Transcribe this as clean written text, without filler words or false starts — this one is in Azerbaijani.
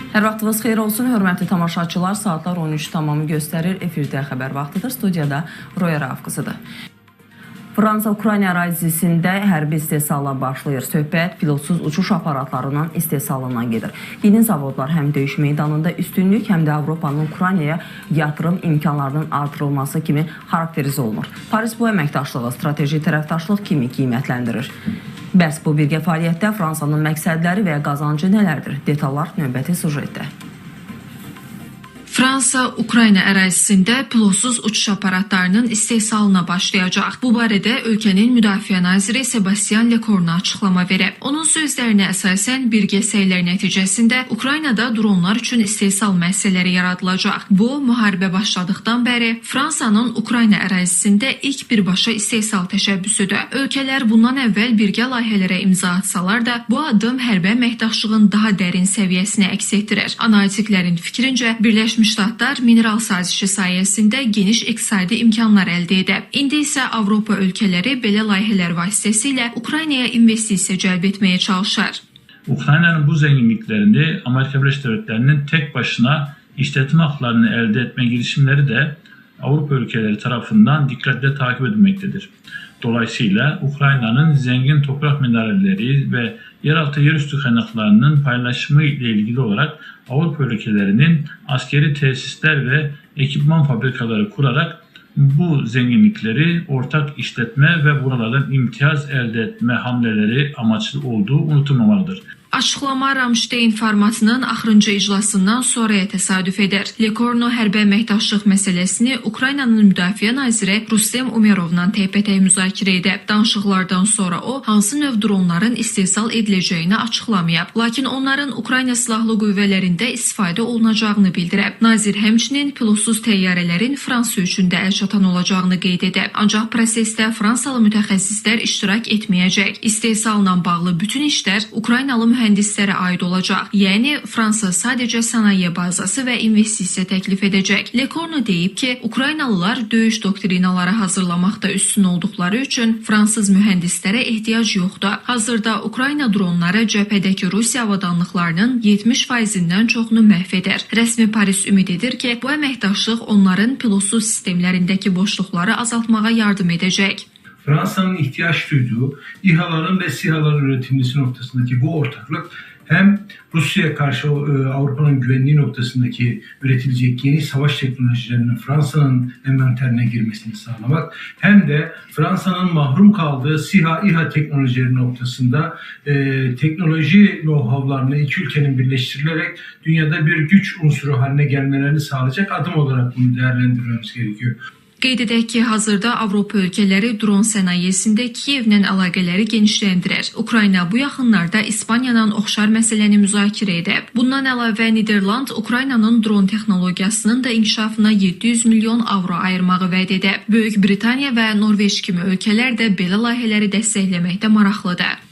Hər vaxtınız xeyir olsun, hörmətli tamaşaçılar. Saatlar 13 tamamı göstərir. Efirdə xəbər vaxtıdır. Studiyada Roya Rafqızıdır. Fransa-Ukrayna ərazisində hərbi istehsala başlayır. Söhbət pilotsuz uçuş aparatlarının istehsalından gedir. Yeni zavodlar həm döyüş meydanında üstünlük, həm də Avropanın Ukraynaya yatırım imkanlarının artırılması kimi xarakterize olunur. Paris bu əməkdaşlığı strateji tərəfdaşlıq kimi qiymətləndirir. Bəs bu birgə fəaliyyətdə Fransanın məqsədləri və qazancı nələrdir? Detallar növbəti sujetdə. Fransa-Ukrayna ərazisində pilotsuz uçuş aparatlarının istehsalına başlayacaq. Bu barədə ölkənin müdafiə naziri Sebastian Lecornu açıqlama verib. Onun sözlərinə əsasən birgə səylər nəticəsində Ukraynada dronlar üçün istehsal müəssisələri yaradılacaq. Bu, müharibə başladıqdan bəri Fransanın Ukrayna ərazisində ilk birbaşa istehsal təşəbbüsüdür. Ölkələr bundan əvvəl birgə layihələrə imza atsalar da, bu addım hərbi əməkdaşlığın daha dərin səviyyəsini əks etdirir. Analitiklərin fikrincə, Birləşmiş Ştatlar mineral sazişi sayəsində geniş iqtisadi imkanlar əldə edib. İndi isə Avropa ölkələri belə layihələr vasitəsilə Ukraynaya investisiya cəlb etməyə çalışır. Ukrayna'nın bu zenginliklerini Amerika Birleşik Devletleri'nin tek başına işletme haklarını elde etme girişimleri de Avrupa ülkeleri tarafından dikkatle takip edilmektedir. Dolayısıyla Ukrayna'nın zengin toprak mineralleri ve yeraltı yerüstü kaynaklarının paylaşımı ile ilgili olarak Avrupa ülkelerinin askeri tesisler ve ekipman fabrikaları kurarak bu zenginlikleri ortak işletme ve buralardan imtiyaz elde etme hamleleri amaçlı olduğu unutulmamalıdır. Açıqlama Ramstein formatının axırıncı iclasından sonraya təsadüf edir. Lecornu hərbi əməkdaşlıq məsələsini Ukraynanın müdafiə naziri Rustem Umerovla təypətək müzakirə edib. Danışıqlardan sonra o, hansı növ dronların istehsal ediləcəyini açıqlamayıb. Lakin onların Ukrayna silahlı qüvvələrində istifadə olunacağını bildirib. Nazir həmçinin pilotsuz təyyarələrin Fransa üçün də əlçatan olacağını qeyd edib. Ancaq prosesdə Fransalı mütəxəssislər iştirak etməyəcək. İstehsalla bağlı bütün işlər Ukraynalı mühəndislərə aid olacaq. Yəni, Fransa sadəcə sənaye bazası və investisiya təklif edəcək. Lecornu deyib ki, Ukraynalılar döyüş doktrinaları hazırlamaqda üstün olduqları üçün fransız mühəndislərə ehtiyac yoxdur. Hazırda Ukrayna dronları cəbhədəki Rusiya avadanlıqlarının 70%-dən çoxunu məhv edir. Rəsmi Paris ümid edir ki, bu əməkdaşlıq onların pilotsuz sistemlərindəki boşluqları azaltmağa yardım edəcək. Fransa'nın ihtiyaç duyduğu İHA'ların ve SİHA'ların üretilmesi noktasındaki bu ortaklık hem Rusya'ya karşı Avrupa'nın güvenliği noktasındaki üretilecek yeni savaş teknolojilerinin Fransa'nın envanterine girmesini sağlamak hem de Fransa'nın mahrum kaldığı SİHA, İHA teknolojileri noktasında teknoloji know-how'larını iki ülkenin birleştirilerek dünyada bir güç unsuru haline gelmelerini sağlayacak adım olarak bunu değerlendirmemiz gerekiyor. Qeyd edək ki, hazırda Avropa ölkələri dron sənayesində Kiyevlə əlaqələri genişləndirir. Ukrayna bu yaxınlarda İspaniyanın oxşar məsələni müzakirə edib. Bundan əlavə Niderland Ukraynanın dron texnologiyasının da inkişafına 700 milyon avro ayırmağı vəd edib. Böyük Britaniya və Norveç kimi ölkələr də belə layihələri dəstəkləməkdə maraqlıdır.